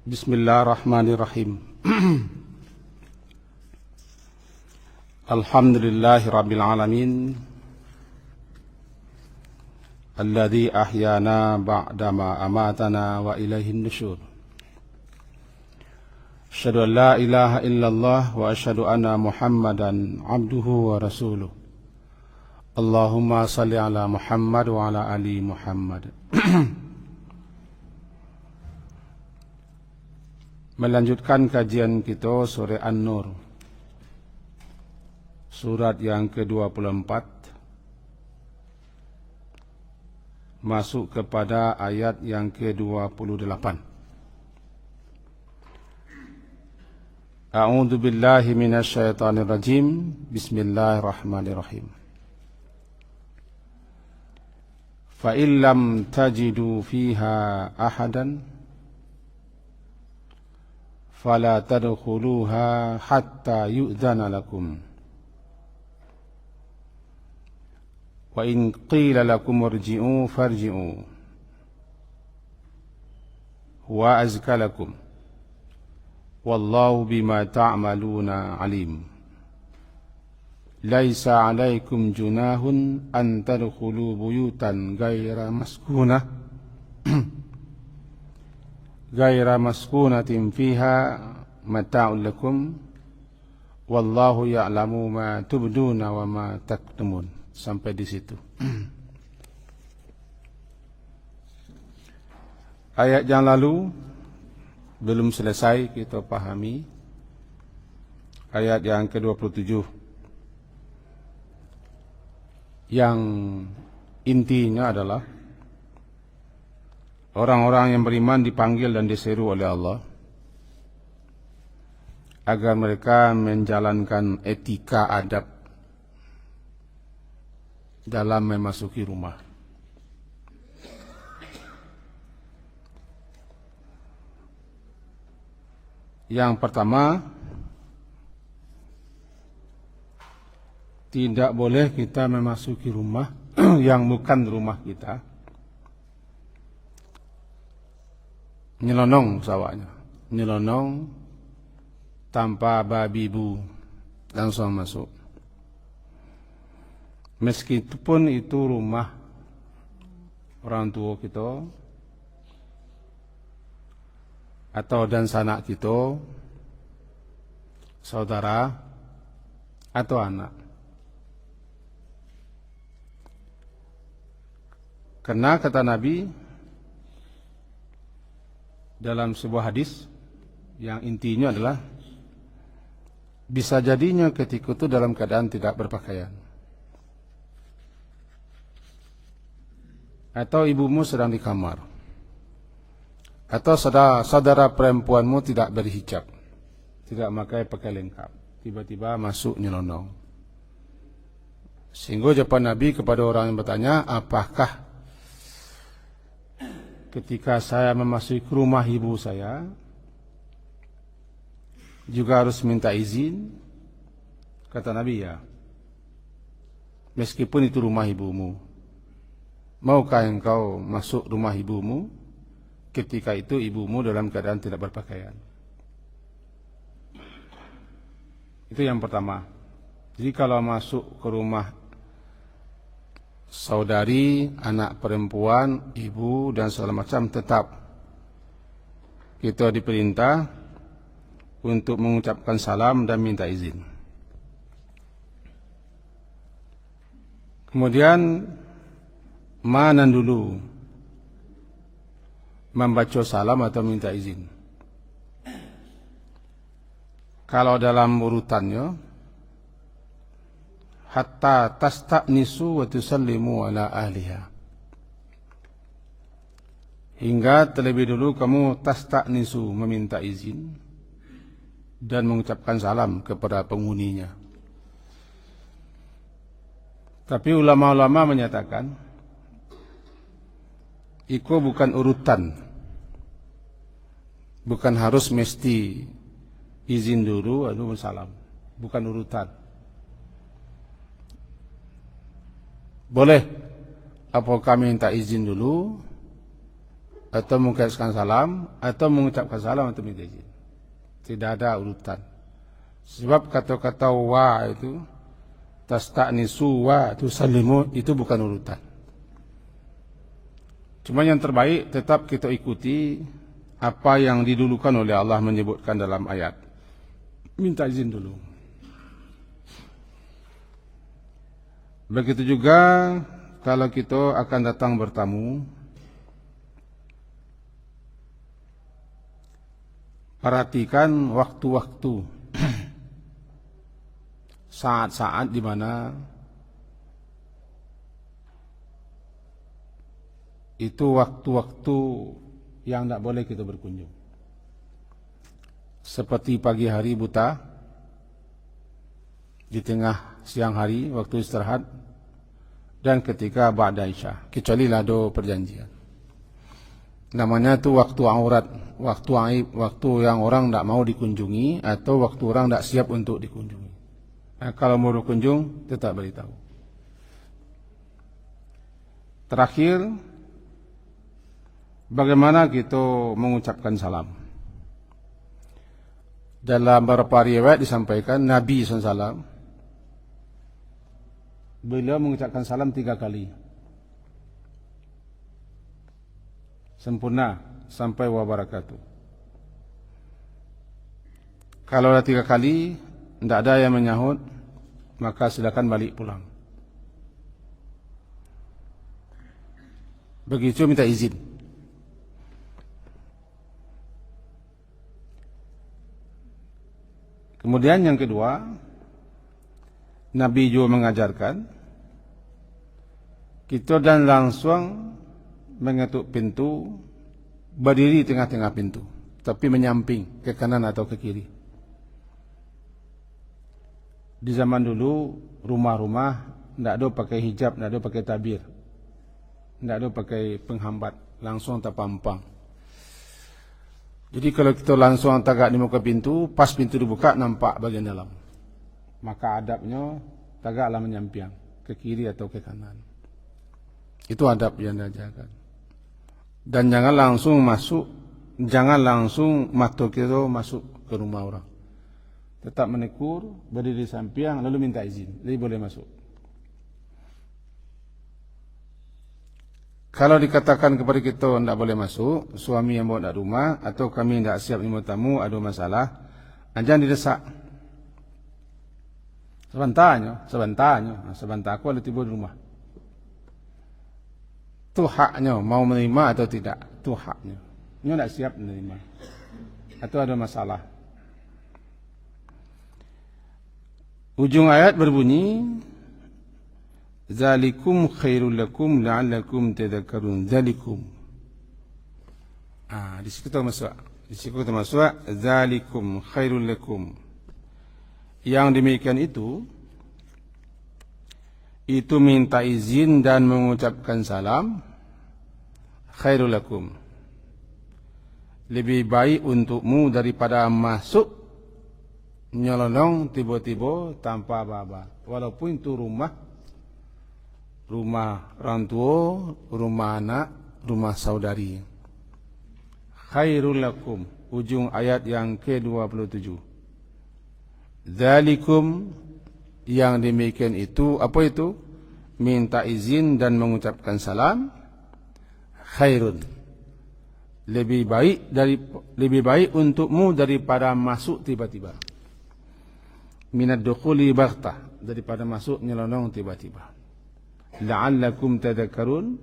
Bismillahirrahmanirrahim. Alhamdulillahi rabbil alamin, alladzi ahyana ba'dama amatana wa ilaihin nusyur. Asyhadu an la ilaha illallah wa asyhadu anna Muhammadan abduhu wa rasuluh. Allahumma salli ala Muhammad wa ala ali Muhammad. Melanjutkan kajian kita surah An-Nur, surat yang ke-24, masuk kepada ayat yang ke-28. A'udzu billahi minasyaitonir rajim. Bismillahirrahmanirrahim. Fa illam tajidu fiha ahadan fala tadkhuluha hatta yu'dhana lakum wa in qila lakum irji'u farji'u huwa azka lakum wallahu bima ta'maluna alim. Laisa 'alaikum junahun an tadkhulu buyutan ghaira maskunatin fiha mata'un lakum wallahu ya'lamu ma tubduna wa ma taktumun. Sampai di situ. Ayat yang lalu belum selesai kita pahami. Ayat yang ke-27 yang intinya adalah orang-orang yang beriman dipanggil dan diseru oleh Allah agar mereka menjalankan etika adab dalam memasuki rumah. Yang pertama, tidak boleh kita memasuki rumah yang bukan rumah kita. Nyelonong sawahnya, nyelonong tanpa babi bu, langsung masuk. Meskipun itu rumah orang tua kita atau dan sanak kita, saudara atau anak. Karena kata Nabi dalam sebuah hadis yang intinya adalah bisa jadinya ketika itu dalam keadaan tidak berpakaian, atau ibumu sedang di kamar, atau saudara perempuanmu tidak berhijab, tidak memakai pakaian lengkap, tiba-tiba masuk nyelonong. Sehingga jawaban Nabi kepada orang yang bertanya, apakah ketika saya memasuki rumah ibu saya juga harus minta izin? Kata Nabi, ya. Meskipun itu rumah ibumu, maukah engkau masuk rumah ibumu ketika itu ibumu dalam keadaan tidak berpakaian? Itu yang pertama. Jadi kalau masuk ke rumah saudari, anak perempuan, ibu dan segala macam, tetap kita diperintah untuk mengucapkan salam dan minta izin. Kemudian mana dulu membaca salam atau minta izin? Kalau dalam urutannya, hatta tasta'nisu wa tusallimu ala ahliha, hingga terlebih dulu kamu tasta'nisu, meminta izin dan mengucapkan salam kepada penghuninya. Tapi ulama-ulama menyatakan itu bukan urutan, bukan harus mesti izin dulu lalu salam, bukan urutan. Boleh apakah minta izin dulu atau mengucapkan salam, atau mengucapkan salam atau minta izin. Tidak ada urutan. Sebab kata-kata wa itu, tasta'nisu wa tusallimu, itu bukan urutan. Cuma yang terbaik tetap kita ikuti apa yang didulukan oleh Allah menyebutkan dalam ayat. Minta izin dulu. Begitu juga kalau kita akan datang bertamu, perhatikan waktu-waktu, saat-saat di mana itu waktu-waktu yang tidak boleh kita berkunjung. Seperti pagi hari buta, di tengah siang hari waktu istirahat, dan ketika ba'da isya, kecuali ada perjanjian. Namanya itu waktu aurat, waktu aib, waktu yang orang tidak mau dikunjungi, atau waktu orang tidak siap untuk dikunjungi. Nah, kalau mau berkunjung, tetap beritahu. Terakhir, bagaimana kita mengucapkan salam? Dalam beberapa riwayat disampaikan Nabi SAW beliau mengucapkan salam 3 kali. Sempurna sampai wabarakatuh. Kalau ada 3 kali tidak ada yang menyahut, maka silakan balik pulang. Begitu minta izin. Kemudian yang kedua, Nabi juga mengajarkan kita dan langsung mengetuk pintu, berdiri di tengah-tengah pintu, tapi menyamping ke kanan atau ke kiri. Di zaman dulu rumah-rumah tidak ada pakai hijab, tidak ada pakai tabir, tidak ada pakai penghambat, langsung terpampang. Jadi kalau kita langsung tagak di muka pintu, pas pintu dibuka nampak bagian dalam, maka adabnya tagaklah menyamping ke kiri atau ke kanan. Itu adab yang diajarkan. Dan jangan langsung masuk, jangan langsung mata kita masuk ke rumah orang. Tetap menekur, berdiri di samping, lalu minta izin, jadi boleh masuk. Kalau dikatakan kepada kita tidak boleh masuk, suami yang bawa nak rumah, atau kami tidak siap menerima tamu, ada masalah, jangan didesak. Sebentar aku ada tiba di rumah. Itu haknya, mau menerima atau tidak, itu haknya. Dia tidak siap menerima, atau ada masalah. Ujung ayat berbunyi, Zalikum khairul lakum la'allakum tadhakkarun. Zalikum. Di situ kita masuk. Di situ kita masuk. Zalikum khairul lakum. Yang demikian itu minta izin dan mengucapkan salam, khairul lakum, lebih baik untukmu daripada masuk nyelonong tiba-tiba tanpa apa-apa. Walaupun itu rumah orang tua, rumah anak, rumah saudari. Khairul lakum, ujung ayat yang ke-27. Dzalikum, yang demikian itu, apa itu? Minta izin dan mengucapkan salam, khairun, lebih baik untukmu daripada masuk tiba-tiba. Minad dukhuli baghtah, daripada masuk nyelonong tiba-tiba. La'allakum tadhakkarun,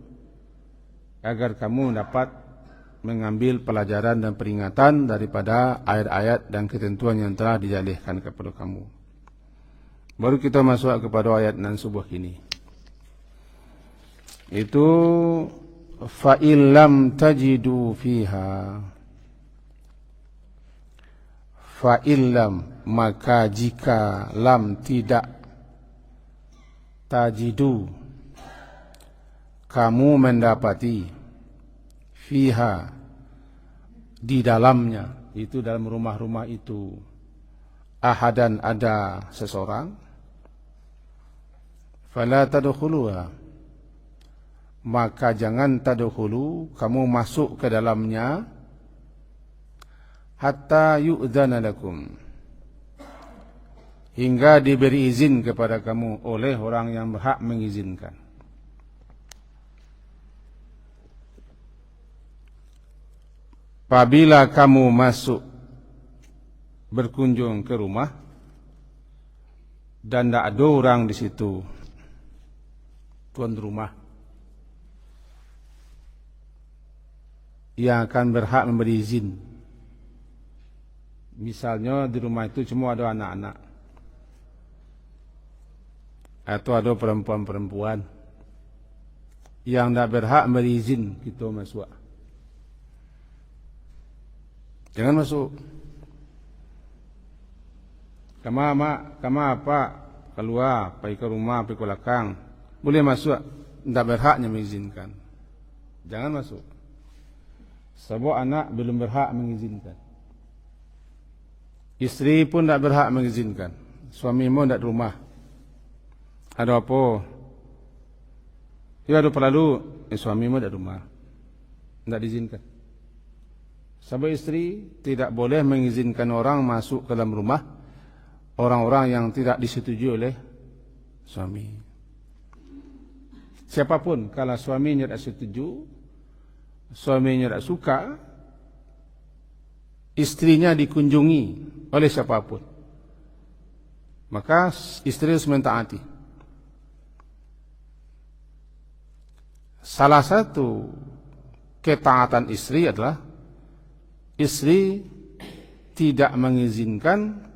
agar kamu dapat mengambil pelajaran dan peringatan daripada ayat-ayat dan ketentuan yang telah dijalihkan kepada kamu. Baru kita masuk kepada ayat nan subuh ini. Itu fa illam tajidu fiha, fa illam, maka jika lam tidak, tajidu, kamu mendapati, fiha, di dalamnya, itu dalam rumah-rumah itu, ahadan, ada seseorang, fala tadkhuluha, maka jangan tadkhulu, kamu masuk ke dalamnya, hatta yu'dzana lakum, hingga diberi izin kepada kamu oleh orang yang berhak mengizinkan. Apabila kamu masuk berkunjung ke rumah dan tidak ada orang di situ, tuan rumah yang akan berhak memberi izin, misalnya di rumah itu cuma ada anak-anak atau ada perempuan-perempuan yang tidak berhak memberi izin kita masuk, jangan masuk. Kamu apa? Keluar, pergi ke rumah, pergi ke belakang. Boleh masuk, tidak berhaknya mengizinkan. Jangan masuk. Sebab anak belum berhak mengizinkan. Isteri pun tidak berhak mengizinkan. Suamimu tidak di rumah. Ada apa? Dia ada perlalu, suamimu tidak di rumah. Tidak diizinkan. Sebab isteri tidak boleh mengizinkan orang masuk ke dalam rumah, orang-orang yang tidak disetujui oleh suami. Siapapun, kalau suaminya tidak setuju, suaminya tidak suka, istrinya dikunjungi oleh siapapun, maka istri harus mentaati. Salah satu ketaatan istri adalah istri tidak mengizinkan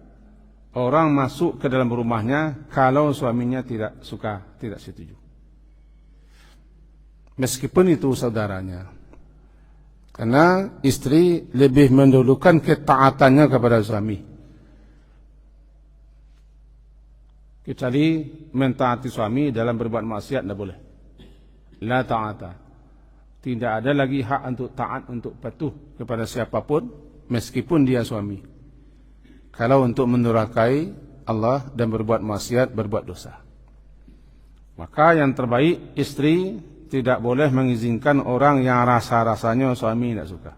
orang masuk ke dalam rumahnya kalau suaminya tidak suka, tidak setuju. Meskipun itu saudaranya. Karena istri lebih mendahulukan ketaatannya kepada suami. Kecuali mentaati suami dalam berbuat maksiat tidak boleh. La ta'ata. Tidak ada lagi hak untuk taat, untuk patuh kepada siapapun meskipun dia suami. Kalau untuk mendurhakai Allah dan berbuat maksiat, berbuat dosa. Maka yang terbaik, istri tidak boleh mengizinkan orang yang rasa-rasanya suami tidak suka.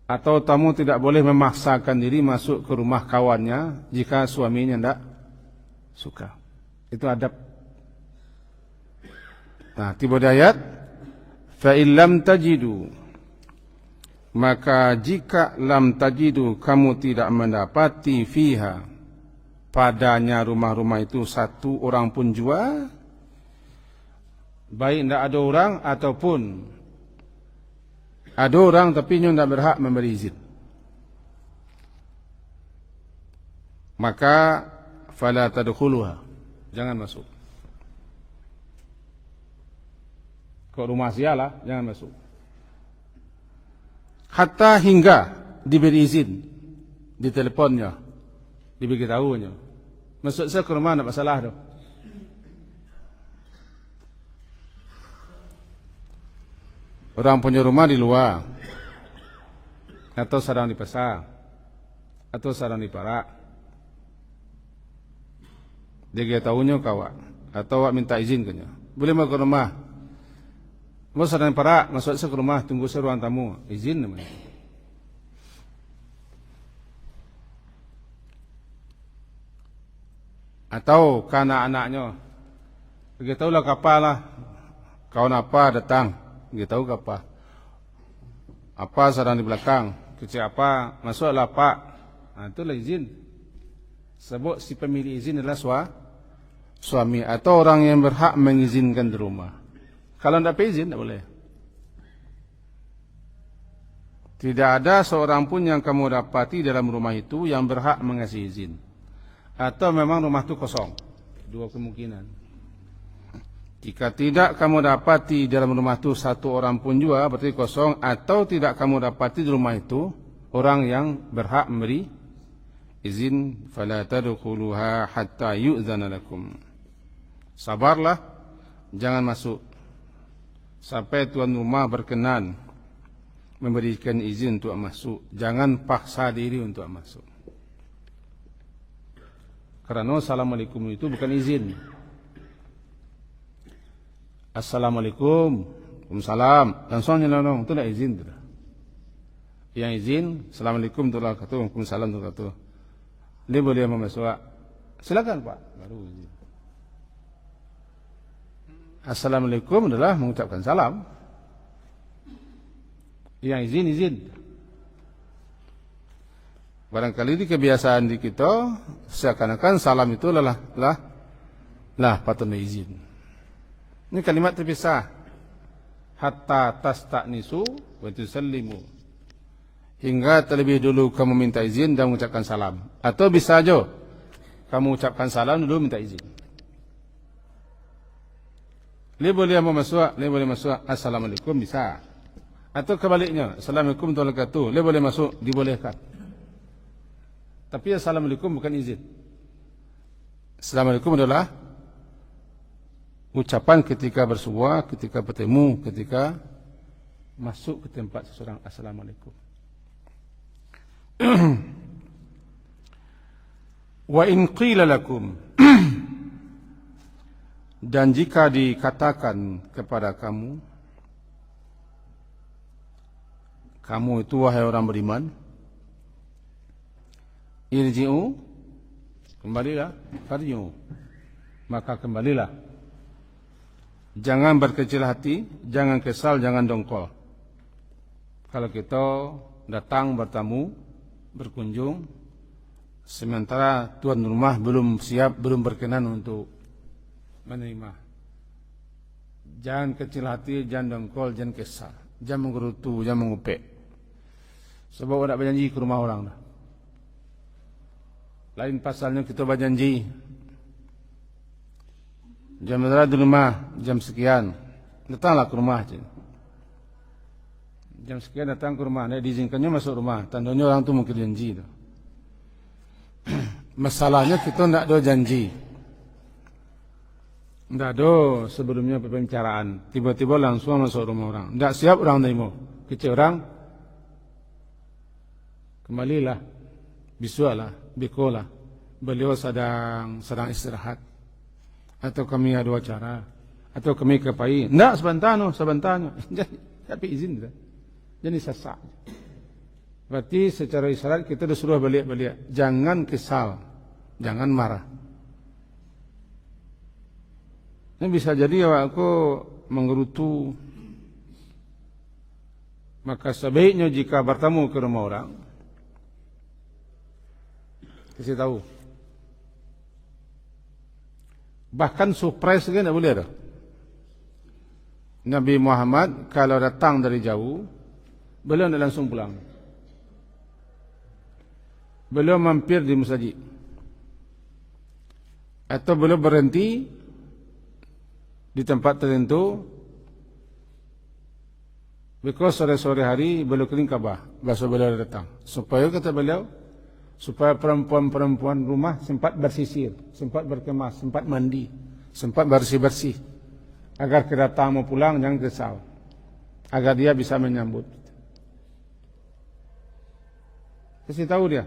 Atau tamu tidak boleh memaksakan diri masuk ke rumah kawannya jika suaminya tidak suka. Itu adab. Nah, tiba di ayat, فَإِنْ لَمْ تَجِدُوا, maka jika lam tajidu, kamu tidak mendapati fiha, padanya rumah-rumah itu satu orang pun jua, baik tidak ada orang ataupun ada orang tapi tidak berhak memberi izin, maka fala tadkhuluha, jangan masuk. Ke rumah sialah, jangan masuk. Hatta hingga diberi izin, diteleponnya, diberitahunya. Masuk saya ke rumah, tidak masalah tu. Orang punya rumah di luar, atau sedang di pasar, atau sedang di Perak, dia tahunya kawak, atau awak minta izin kenya, boleh mau ke rumah. Mau sedang di Perak, masuk saya ke rumah, tunggu saya ruang tamu, izin namanya. Atau karena anaknya, beritahulah kapalah, kawan apa datang, beritahu kapa, apa sedang di belakang, kecil apa, masuklah pak, nah, itulah izin. Sebab si pemilik izin adalah suami atau orang yang berhak mengizinkan di rumah. Kalau tidak izin, tidak boleh. Tidak ada seorang pun yang kamu dapati dalam rumah itu yang berhak mengasih izin. Atau memang rumah itu kosong. Dua kemungkinan. Jika tidak kamu dapati dalam rumah itu satu orang pun juga, berarti kosong. Atau tidak kamu dapati di rumah itu orang yang berhak memberi izin. فَلَا تَدْخُلُوهَا حَتَّى يُؤْذَنَ لَكُمْ. Sabarlah, jangan masuk sampai tuan rumah berkenan memberikan izin untuk masuk. Jangan paksa diri untuk masuk. Karena assalamualaikum itu bukan izin. Assalamualaikum, Waalaikumsalam, langsung nyelonong, itu tidak izin. Yang izin, Assalamualaikum warahmatullahi wabarakatuh, Waalaikumsalam warahmatullahi wabarakatuh. Dia boleh masuk. Silakan Pak, baru izin. Assalamualaikum adalah mengucapkan salam. Yang izin. Barangkali di kebiasaan di kita seakan-akan salam itu lah patut izin. Ini kalimat terpisah. Hatta tasta'nisu wa tusallimu. Hingga terlebih dulu kamu minta izin dan mengucapkan salam. Atau bisa aja kamu ucapkan salam dulu minta izin. Dia boleh masuk. Assalamualaikum bisa. Atau kebaliknya, Assalamualaikum warahmatullahi wabarakatuh. Dia boleh masuk, dibolehkan. Tapi Assalamualaikum bukan izin. Assalamualaikum adalah ucapan ketika bersua, ketika bertemu, ketika masuk ke tempat seseorang. Assalamualaikum. Wa in qila lakum dan jika dikatakan kepada kamu itu wahai orang beriman, irji'u, kembalilah, farji'u, maka kembalilah. Jangan berkecil hati, jangan kesal, jangan dongkol. Kalau kita datang bertamu, berkunjung, sementara tuan rumah belum siap, belum berkenan untuk menerima. Jangan kecil hati, jangan dongkol, jangan kesal, jangan menggerutu, jangan mengupek. Sebab ada berjanji ke rumah orang dah. Lain pasalnya kita berjanji jam berapa di rumah, jam sekian datanglah ke rumah. Jam sekian datang ke rumah, tidak diizinkannya masuk rumah, tandanya orang tu mungkin janji. Masalahnya kita tidak ada janji, tidak ada sebelumnya pembicaraan, tiba-tiba langsung masuk rumah orang, tidak siap orang terima. Kecil orang, kembalilah, bisualah, bikolah, beliau sedang istirahat, atau kami ada acara, atau kami kepai. Tidak sebentar. Tapi izin dah. Jadi sesak. Berarti secara isyarat kita disuruh balik. Jangan kesal, jangan marah. Ini bisa jadi aku menggerutu. Maka sebaiknya jika bertemu ke rumah orang, kasih tahu. Bahkan surprise kan tak boleh dah. Nabi Muhammad kalau datang dari jauh, beliau tidak langsung pulang. Beliau mampir di masjid. Atau beliau berhenti di tempat tertentu. Because sore-sore hari beliau keliling Kaabah, bahasa beliau datang. Supaya kata beliau, supaya perempuan-perempuan rumah sempat bersisir, sempat berkemas, sempat mandi, sempat bersih-bersih, agar kedatangan mau pulang jangan kesal, agar dia bisa menyambut. Kasih tahu dia.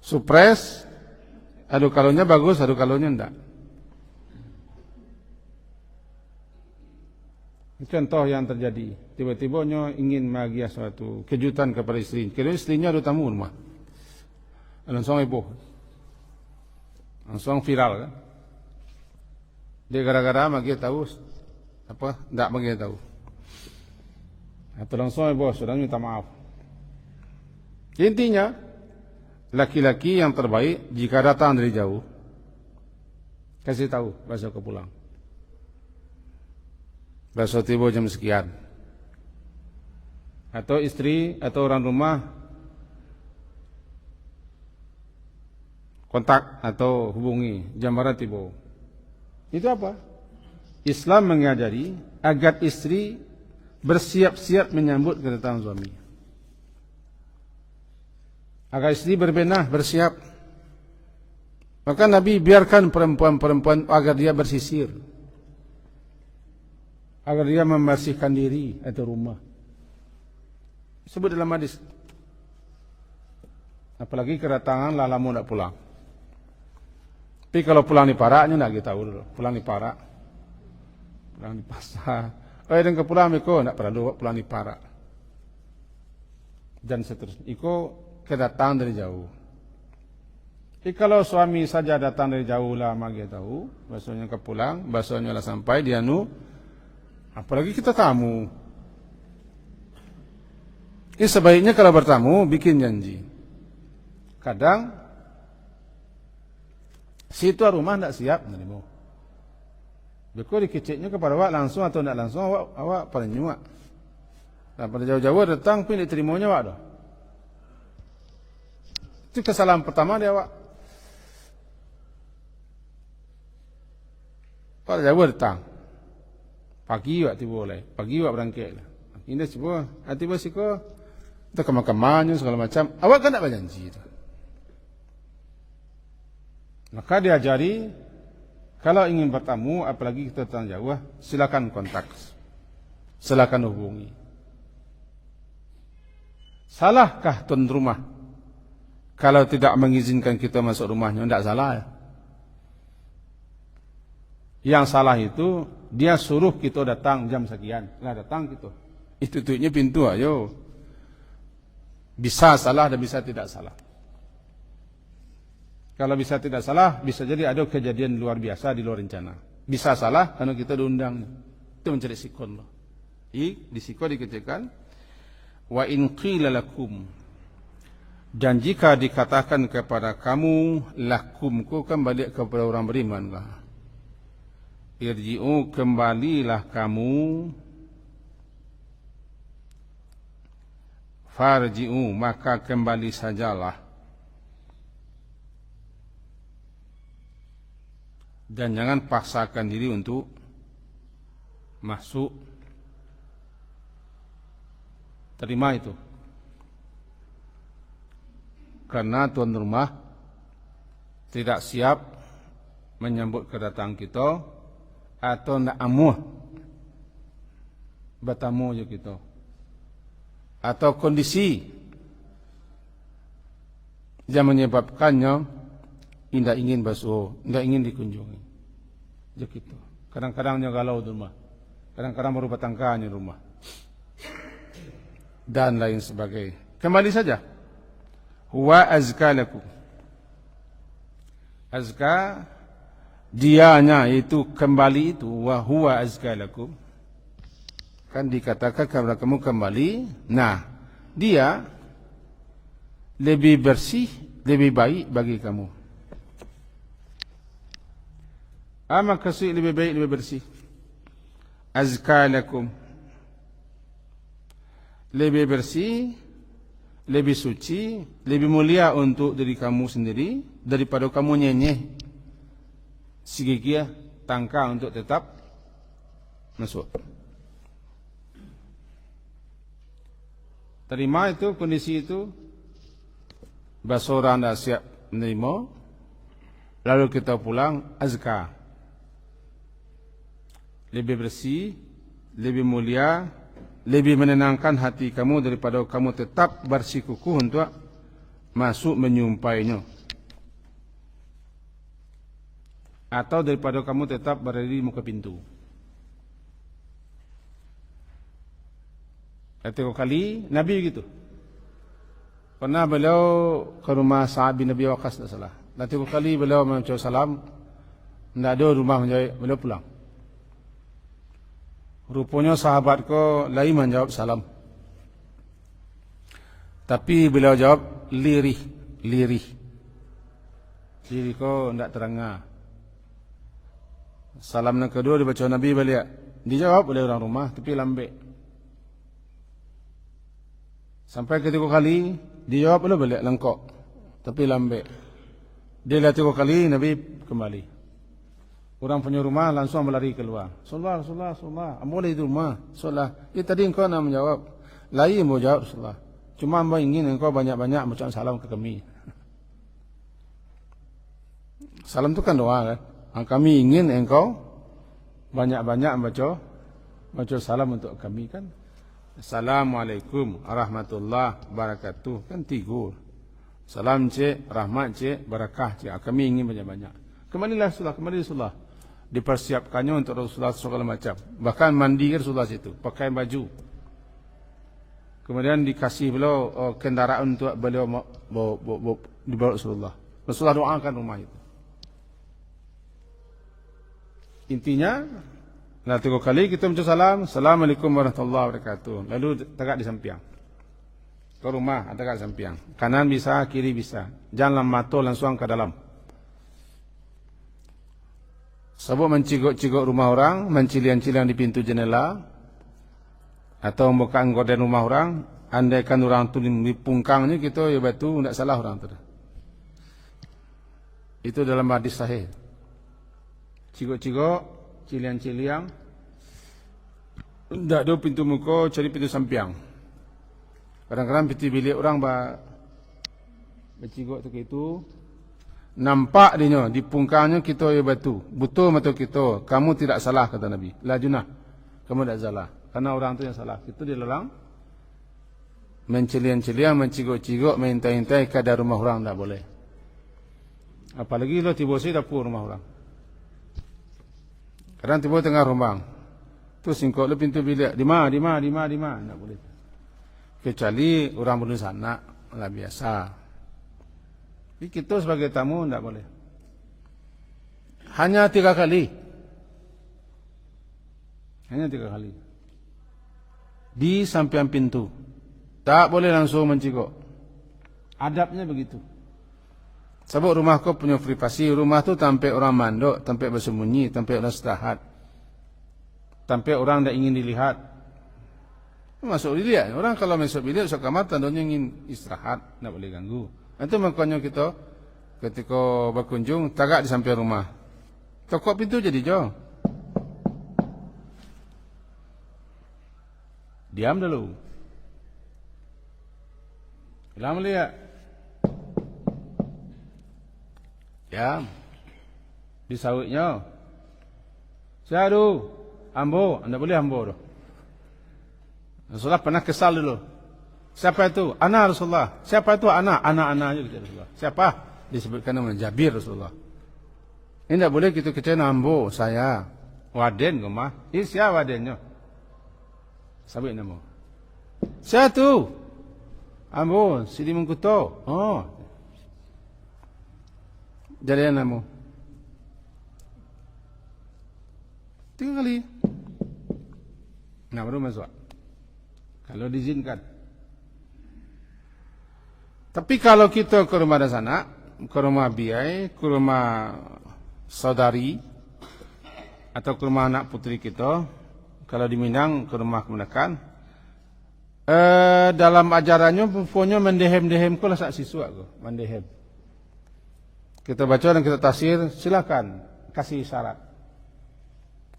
Surprise, adu kalaunya bagus, adu kalaunya enggak. Contoh yang terjadi, tiba-tiba ingin menghadiah suatu kejutan kepada istri. Kira istrinya ada tamu rumah, langsung heboh, langsung viral kan. Dia gara-gara bagi tahu apa, tidak bagi tahu, atau langsung heboh, sudah minta maaf. Intinya, laki-laki yang terbaik jika datang dari jauh, kasih tahu besok pulang. Besok tiba jam sekian. Atau istri atau orang rumah kontak atau hubungi jam berapa tiba. Itu apa? Islam mengajari agar istri bersiap-siap menyambut kedatangan suami. Agar istri berbenah, bersiap. Maka Nabi biarkan perempuan-perempuan agar dia bersisir, agar dia membersihkan diri atau rumah. Sebut dalam hadis. Apalagi kedatangan lalamu nak pulang. Tapi kalau pulang di Paraknya nak kita tahu dulu. Pulang di Parak, pulang di pasar. Oh, yang ke pulang Iko nak perlu pulang di Parak. Dan seterusnya. Iko kedatang dari jauh. Jadi kalau suami saja datang dari jauh lama dia tahu, bahasanya ke pulang, bahasanya lah sampai dia apalagi kita tamu. Ini sebaiknya kalau bertamu bikin janji. Kadang situ rumah tidak siap menerima. Beku dikeceknya kepada awak langsung atau tidak langsung awak pada nyuak. Dan pada jauh-jauh datang pun diterimanya awak dah. Itu kesalahan pertama dia awak. Pada jauh datang. Pagi awak tiba boleh. Pagi awak berangkat. Ini sebuah tiba siko kita kemana-kemana segala macam. Awak kan tak berjanji itu. Maka diajari kalau ingin bertamu, apalagi kita datang jauh, silakan kontak, silakan hubungi. Salahkah tuan rumah kalau tidak mengizinkan kita masuk rumahnya? Tidak salah ya. Yang salah itu dia suruh kita datang jam sekian, lah datang kita. Itu-itunya pintu ayo. Bisa salah dan bisa tidak salah. Kalau bisa tidak salah, bisa jadi ada kejadian luar biasa di luar rencana. Bisa salah karena kita diundang. Itu mencari sikon. Di sikon dikatakan, wa in qila lakum. Dan jika dikatakan kepada kamu, lakum, ku kembali kepada orang beriman lah. Irji'u, kembalilah kamu. Farji'u, maka kembali sajalah. Dan jangan paksakan diri untuk masuk. Terima itu. Karena tuan rumah tidak siap menyambut kedatangan kita atau nak amuh bertamu je kita. Atau kondisi yang menyebabkannya tidak ingin basuh, tidak ingin dikunjungi. Jadi itu. Kadang-kadangnya galau di rumah, kadang-kadang baru batangkanya rumah, dan lain sebagainya. Kembali saja. Huwa azka lakum. Azka dianya itu kembali itu wa huwa azka lakum. Kan dikatakan kepada kamu kembali. Nah, dia lebih bersih, lebih baik bagi kamu. Apa maksud lebih baik, lebih bersih? Azka lakum. Lebih bersih, lebih suci, lebih mulia untuk diri kamu sendiri daripada kamu nyenyeh sigigih tangka untuk tetap masuk. Terima itu, kondisi itu. Basura anda siap menerima. Lalu kita pulang, azka. Lebih bersih, lebih mulia, lebih menenangkan hati kamu daripada kamu tetap bersikukuh untuk masuk menyumpainya. Atau daripada kamu tetap berada di muka pintu. Satu kali Nabi gitu. Pernah beliau ke rumah Sa'ad bin Abi Waqqas, tak salah. Satu kali beliau mengucap salam, tidak ada rumah menjawab, beliau pulang. Rupanya sahabat ko lain menjawab salam. Tapi beliau jawab lirih. Lirih ko tidak terangah. Salam yang kedua dibaca Nabi balik. Dijawab oleh orang rumah tapi lambek. Sampai ketiga kali dijawab oleh balik lengkok tapi lambek. Dia lihat tiga kali Nabi kembali. Orang punya rumah langsung berlari keluar. Rasulullah. Boleh di rumah. Rasulullah. Tadi engkau nak menjawab. Lain mau jawab Rasulullah. Cuma hamba ingin engkau banyak-banyak mengucap salam ke kami. Salam itu kan doa kan. Kami ingin engkau banyak-banyak baca salam untuk kami kan. Assalamualaikum warahmatullahi wabarakatuh. Kan tigur. Salam cik, rahmat cik, barakah cik. Kami ingin banyak-banyak. Kemarilah Rasulullah, kemari Rasulullah. Dipersiapkannya untuk Rasulullah segala macam. Bahkan mandi Rasulullah situ, pakai baju. Kemudian dikasih beliau kendaraan untuk beliau dibawa Rasulullah. Rasulullah doakan rumah itu. Intinya, nah 3 kali kita mengucap salam, Assalamualaikum warahmatullahi wabarakatuh. Lalu tegak di samping. Ke rumah, tegak di samping. Kanan bisa, kiri bisa. Jangan mata langsung ke dalam. Sebab mencigok-cigok rumah orang, mencilian-cilian di pintu jendela, atau membuka gorden rumah orang, andaikan orang tu di pungkangnya kita, ya batu, tidak salah orang tu. Itu dalam hadis sahih. Cigok-cigok, cilian-cilian, tidak ada pintu muka, cari pintu samping. Kadang-kadang pintu bilik orang bercigok itu, nampak dia di pungkangnya kita ya batu. Betul mata kita, kamu tidak salah kata Nabi. La junah, kamu tidak salah. Karena orang tu yang salah. Itu dia larang mencilian-cilian, mencigok-cigok, mengintai-intai kadar rumah orang tidak boleh. Apalagi lo tiba si dapur rumah orang. Kadang tiba tengah rumah. Tu singkok le pintu bilik. Di mana? Tak boleh. Kecuali orang bunuh sana lah biasa. Jadi kita sebagai tamu tak boleh. Hanya 3 kali. Hanya 3 kali. Di samping pintu. Tak boleh langsung mencigok. Adabnya begitu. Sebab rumah kau punya privasi, rumah tu tanpa orang mandok, tanpa bersembunyi, tanpa orang istirahat, tanpa orang tidak ingin dilihat. Masuk dilihat. Orang kalau masuk bilik, masuk kamar, tandanya ingin istirahat, tidak boleh ganggu. Itu makanya kita ketika berkunjung, tagak di samping rumah. Tokok pintu jadi jauh. Diam dulu. Lama lihat. Ya, di sawitnya. Syahdu, ambo, anda boleh ambo. Rasulullah pernah kesal dulu. Siapa itu? Anak Rasulullah. Siapa itu anak? Anak-anak aja Rasulullah. Siapa? Disebutkan nama Jabir Rasulullah. Ini tidak boleh kita kecil ambo, saya. Waden rumah. Ini siapa wadennya? Sabit nama. Siapa itu? Ambo, Sidi Mengkuto. Oh. Jadi nama. 3 kali. Nah baru masuk. Kalau diizinkan. Tapi kalau kita ke rumah sana, ke rumah biai, ke rumah saudari, atau ke rumah anak putri kita, kalau di Minang ke rumah kemenakan, dalam ajarannya punya mendehem-dehem ko lah sak siswa ko, mendehem. Kita baca dan kita tafsir, silakan kasih isyarat.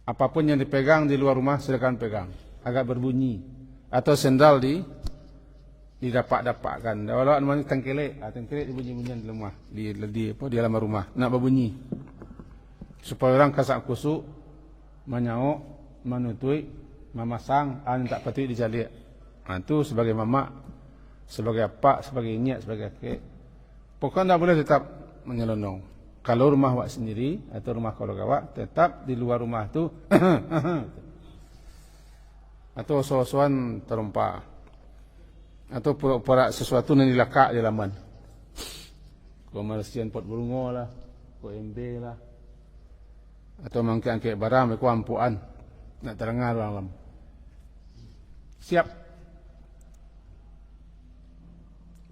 Apapun yang dipegang di luar rumah silakan pegang, agak berbunyi atau sendal didapak-dapakkan. Walau namanya tengkelek, tengkelek dibunyi-bunyian di rumah, di dalam rumah, nak berbunyi. Supaya orang kasak kusuk, menyauk, menutui, memasang, tak patut dijalik. Itu sebagai mama, sebagai apa, sebagai nyak, sebagai kakek. Pokoknya tak boleh tetap menyelonong. Kalau rumah awak sendiri atau rumah keluarga awak, tetap di luar rumah tu atau soal-soalan terumpa atau pura-pura sesuatu yang dilakak di laman. Komersian pot burungo lah, KMB lah, atau mangkik-angkik barang, mereka ampuan nak terengah dalam. Siap.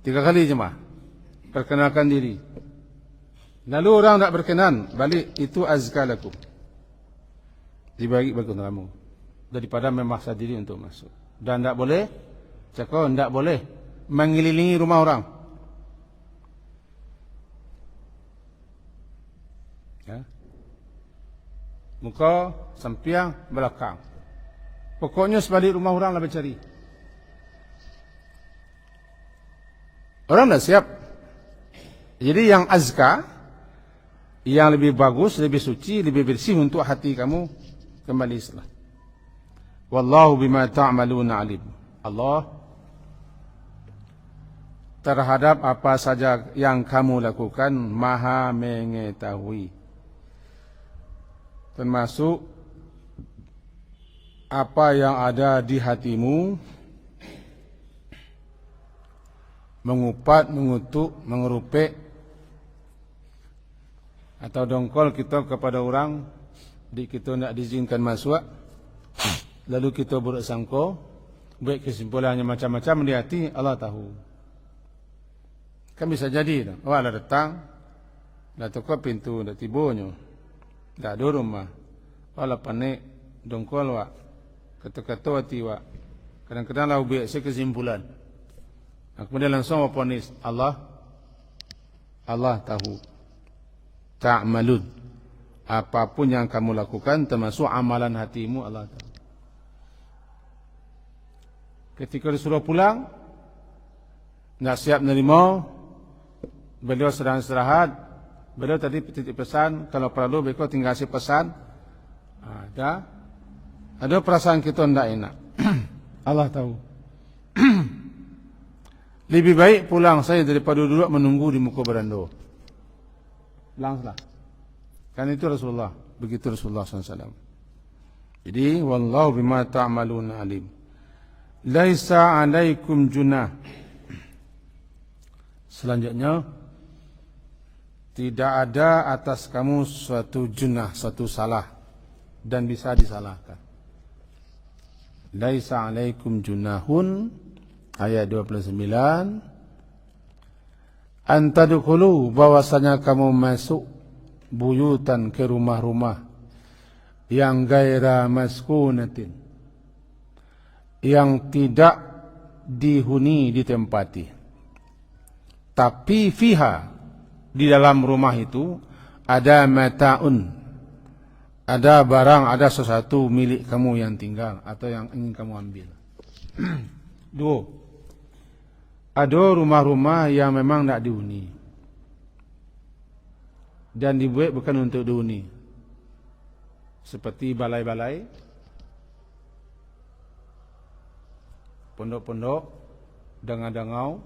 3 kali jemaah. Perkenalkan diri. Lalu orang tak berkenan, balik, itu azka lakum. Dibagi bagi kamu. Daripada memaksa diri untuk masuk. Dan tak boleh, cakap tak boleh mengelilingi rumah orang. Ya. Muka, samping, belakang. Pokoknya sebalik rumah orang lah bercari. Orang dah siap. Jadi yang azka, yang lebih bagus, lebih suci, lebih bersih untuk hati kamu kembali Islam. Wallahu bima ta'maluna alim. Allah terhadap apa saja yang kamu lakukan maha mengetahui. termasuk apa yang ada di hatimu, mengupat, mengutuk, mengerupek, atau dongkol kita kepada orang, kita tidak diizinkan masuk, lalu kita bersangka, baik kesimpulannya macam-macam di hati, Allah tahu. Kan bisa jadi, ada datang, dah tukar pintu, dah tibunya, dah ada rumah, Allah panik, dongkol wak, kata-kata hati wak, kadang-kadang lah baik saya kesimpulan. Kemudian langsung ponis, Allah tahu. Ta'malun, apapun yang kamu lakukan termasuk amalan hatimu, Allah tahu. Ketika disuruh pulang, nak siap menerima, beliau sedang istirahat, beliau tadi titip pesan, kalau perlu beliau tinggal kasih pesan. Ada perasaan kita tidak enak. Allah tahu. Lebih baik pulang saya daripada duduk menunggu di muka beranda. Pulanglah. Kan itu Rasulullah. Begitu Rasulullah SAW. Jadi, wallahu bima ta'maluna alim. Laisa alaikum junah. Selanjutnya, tidak ada atas kamu suatu junah, suatu salah, dan bisa disalahkan. Laisa alaikum junahun, ayat 29, antadkhulu, bahwasanya kamu masuk buyutan, ke rumah-rumah yang gaira maskunatin, yang tidak dihuni, ditempati, tapi fiha, di dalam rumah itu ada mata'un, ada barang, ada sesuatu milik kamu yang tinggal atau yang ingin kamu ambil. Dua, ada rumah-rumah yang memang tidak dihuni dan dibuat bukan untuk dihuni, seperti balai-balai, pondok-pondok, dangau-dangau,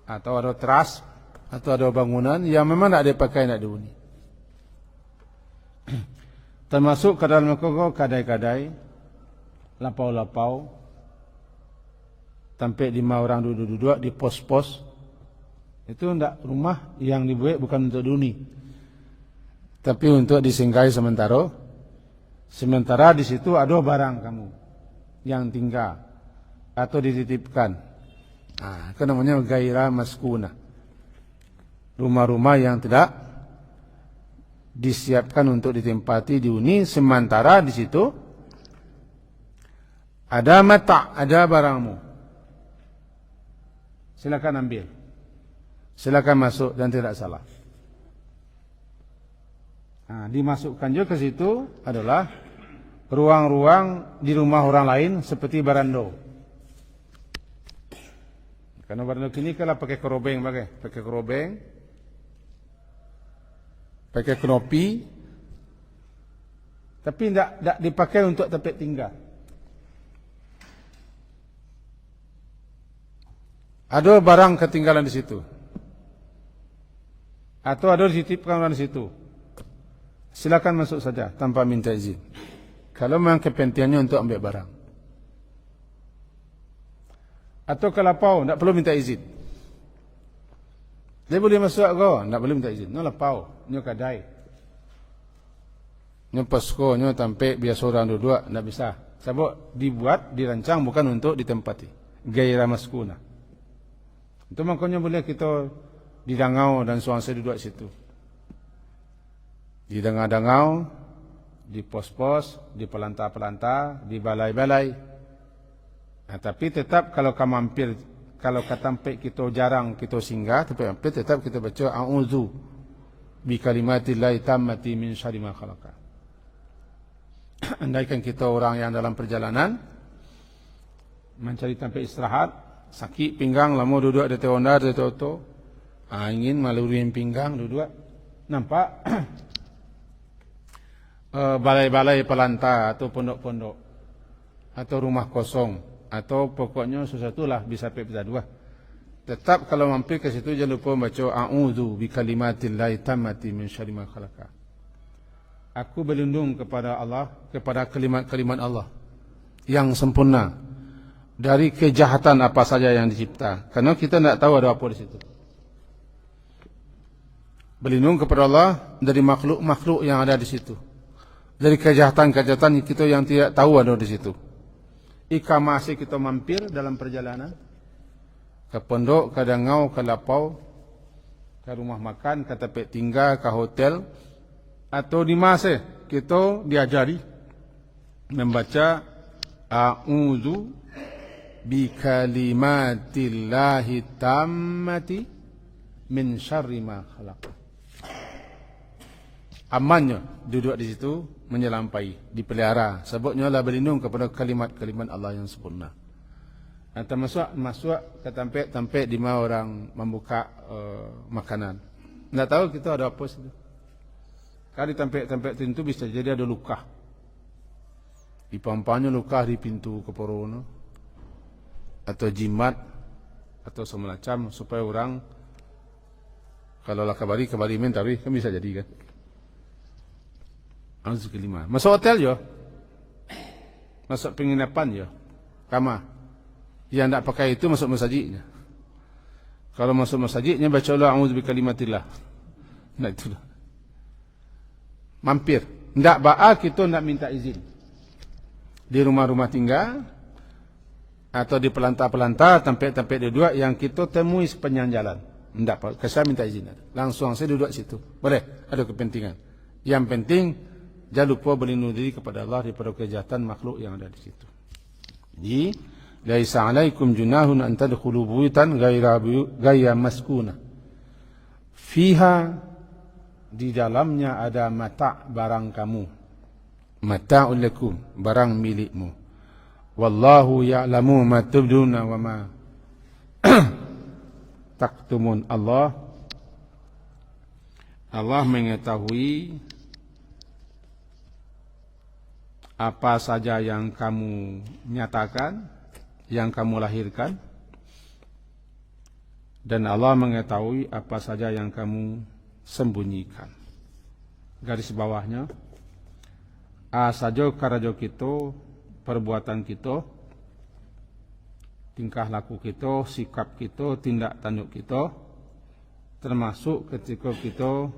atau ada teras, atau ada bangunan yang memang tidak dipakai, tidak dihuni. Termasuk ke dalam kadai-kadai, lapau-lapau, sampai 5 orang duduk-duduk di pos-pos. Itu tidak rumah yang dibuat bukan untuk dihuni, tapi untuk disinggahi sementara. Sementara di situ ada barang kamu yang tinggal atau dititipkan. Itu namanya gairah maskunah. Rumah-rumah yang tidak disiapkan untuk ditempati, dihuni, sementara di situ ada mata', ada barangmu. Silakan ambil, silakan masuk dan tidak salah. Dimasukkan juga ke situ adalah ruang-ruang di rumah orang lain seperti barando. Karena barando kini kalau pakai kerobeng, pakai knopi, tapi tidak dipakai untuk tempat tinggal. Ada barang ketinggalan di situ, atau ada dititipkan di situ, silakan masuk saja tanpa minta izin. Kalau memang kepentingannya untuk ambil barang, atau ke lapau, tidak perlu minta izin. Dia boleh masuk ke, tidak boleh minta izin. Ini lapau, ini kadai, ini posko, ini tempat biasa orang duduk, tidak bisa. Sebab dibuat, dirancang bukan untuk ditempati. Gairah maskunah. Itu makanya boleh kita di dangau dan suami duduk situ. Di dangau-dangau, di pos-pos, di pelanta-pelanta, di balai-balai. Tapi tetap kalau kamu mampir, kalau sampai kita jarang kita singgah, tapi hampir tetap kita baca a'udzu bi kalimatillahi tammati min syarri ma khalaqa. Andaikan kita orang yang dalam perjalanan mencari tempat istirahat, sakit pinggang, lama duduk di honda, di auto, ingin melalui pinggang duduk, nampak balai-balai pelanta atau pondok-pondok atau rumah kosong atau pokoknya sesuatulah bisa dua. Tetap kalau mampir ke situ jangan lupa baca a'udzu bi kalimatillahi tammati min syarri ma khalaqa. Aku berlindung kepada Allah, kepada kalimat-kalimat Allah yang sempurna dari kejahatan apa saja yang dicipta. Karena kita tidak tahu ada apa di situ. Berlindung kepada Allah dari makhluk-makhluk yang ada di situ. Dari kejahatan-kejahatan kita yang tidak tahu ada di situ. Ika masih kita mampir dalam perjalanan ke pondok, ke dangau, ke lapau, ke rumah makan, ke tempat tinggal, ke hotel, atau di masa kita diajari membaca a'udzu bikalimatillahi tammati min syarri ma khalaq. Amannya duduk di situ menyelampai, dipelihara. Sebabnya lah berlindung kepada kalimat-kalimat Allah yang sempurna. Atau masuk ke tempat di mana orang membuka makanan. Tidak tahu kita ada apa situ. Kalau di tempat tertentu bisa jadi ada luka. Dipampanya luka di pintu keporono atau jimat atau semacam supaya orang kalau lah kembali mentari kan bisa jadi kan. Anus kelima. Masuk hotel yo. Masuk penginapan yo. Kamar. Yang tidak pakai itu masuk masjidnya. Kalau masuk masjidnya baca Allah a'udzu bikalimatillah. Nah itu. Mampir. Tidak ba'a kita tidak minta izin. Di rumah-rumah tinggal atau di pelanta-pelanta tempat-tempat duduk yang kita temui sepanjang jalan. Tidak, saya minta izin. Langsung saya duduk situ. Boleh, ada kepentingan. Yang penting jangan lupa berlindung diri kepada Allah daripada kejahatan makhluk yang ada di situ. Jadi, laisa 'alaikum junahun an tadkhulu buyutan ghayra maskuna. Fiha, di dalamnya ada mata' barang kamu. Mata'ul lakum, barang milikmu. Wallahu ya'lamu ma tubduna wa ma taktumun. Allah mengetahui apa saja yang kamu nyatakan, yang kamu lahirkan, dan Allah mengetahui apa saja yang kamu sembunyikan. Garis bawahnya, saja karajo kita, perbuatan kita, tingkah laku kita, sikap kita, tindak tanduk kita, termasuk ketika kita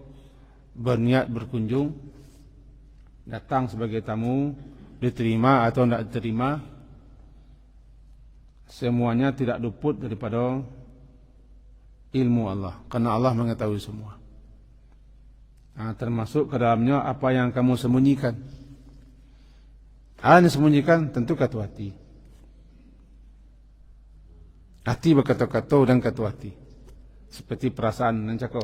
berniat berkunjung, datang sebagai tamu, diterima atau tidak diterima, semuanya tidak luput daripada ilmu Allah, karena Allah mengetahui semua. Termasuk ke dalamnya apa yang kamu sembunyikan. Yang sembunyikan tentu ketua hati. Hati berkata-kata dan ketua hati. Seperti perasaan nancako,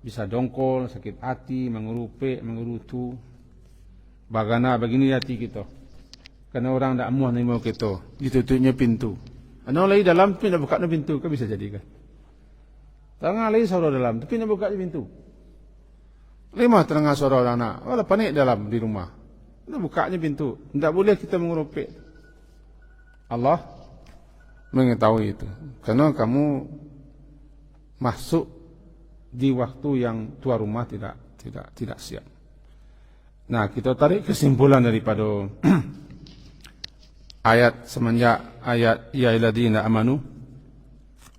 bisa dongkol, sakit hati, mengerupe, mengerutu. Bagana begini hati kita. Karena orang tidak muah nerima kita, ditutupnya pintu. Anak lagi dalam tapi nak buka pintu, kan bisa jadi kan? Tengah lagi suara dalam tapi nak buka pintu. Lima tengah suara anak, walau panik dalam di rumah. Nak bukanya pintu, tidak boleh kita mengerupe. Allah mengetahui itu, karena kamu masuk di waktu yang tuan rumah tidak siap. Nah, kita tarik kesimpulan daripada ayat semenjak ayat ya ayyuhalladzina amanu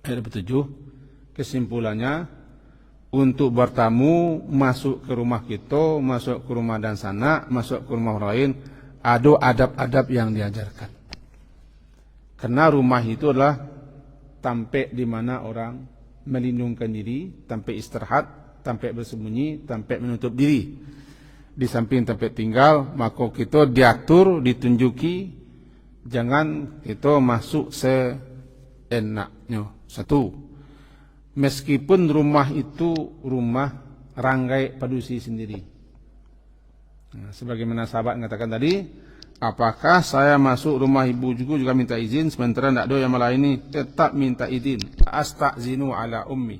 ayat 7. Kesimpulannya, untuk bertamu masuk ke rumah kita, masuk ke rumah dan sana, masuk ke rumah orang lain, ada adab-adab yang diajarkan. Karena rumah itu adalah tempat di mana orang melindungkan diri, tempat istirahat, tempat bersembunyi, tempat menutup diri. Di samping tempat tinggal, maka kita diatur, ditunjuki, jangan kita masuk seenaknya. Satu, meskipun rumah itu rumah ranggai padusi sendiri. Sebagaimana sahabat mengatakan tadi, apakah saya masuk rumah ibu juga minta izin, sementara tidak ada yang melayani, tetap minta izin. Astazinu ala ummi.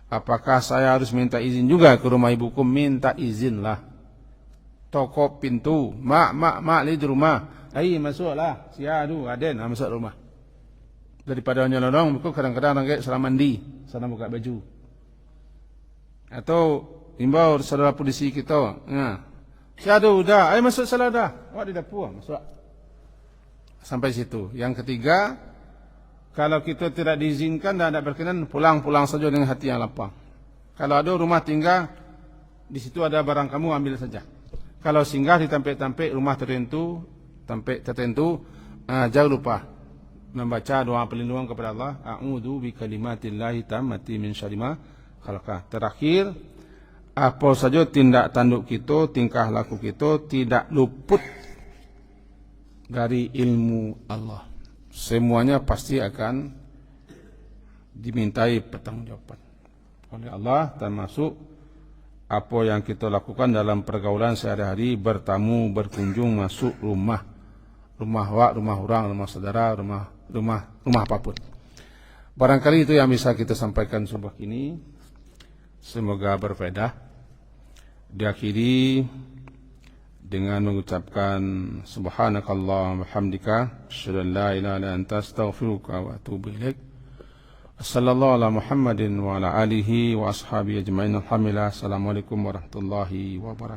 Apakah saya harus minta izin juga ke rumah ibuku? Minta izinlah. Toko pintu, mak li di rumah. Masuklah, siadu aden masuk rumah. Daripada nyelonong, buku kadang-kadang orang salah mandi, salah buka baju. Atau imbau saudara polisi kita, Syahadu dah, ayo masuk salat dah. Awak di dapur, masuk. Sampai situ. Yang ketiga, kalau kita tidak diizinkan dan tidak berkenan, pulang-pulang saja dengan hati yang lapang. Kalau ada rumah tinggal, di situ ada barang kamu, ambil saja. Kalau singgah di tempat-tempat rumah tertentu, tempat tertentu, jangan lupa membaca doa perlindungan kepada Allah. A'udzu bikalimatillahi tammati min syarri ma khalaqah. Terakhir, apa saja tindak tanduk kita, tingkah laku kita tidak luput dari ilmu Allah. Semuanya pasti akan dimintai pertanggungjawaban oleh Allah, termasuk apa yang kita lakukan dalam pergaulan sehari-hari, bertamu, berkunjung, masuk rumah awak, rumah orang, rumah saudara, rumah apapun. Barangkali itu yang bisa kita sampaikan subuh ini. Semoga berfaedah. Diakhiri dengan mengucapkan subhanakallah wa hamdika asyhadu an la ilaha illa anta astaghfiruka wa atubu ilaik. Sallallahu ala Muhammadin wa ala alihi wa ashabihi ajma'in. Alhamdulillah. Assalamualaikum warahmatullahi wabarakatuh.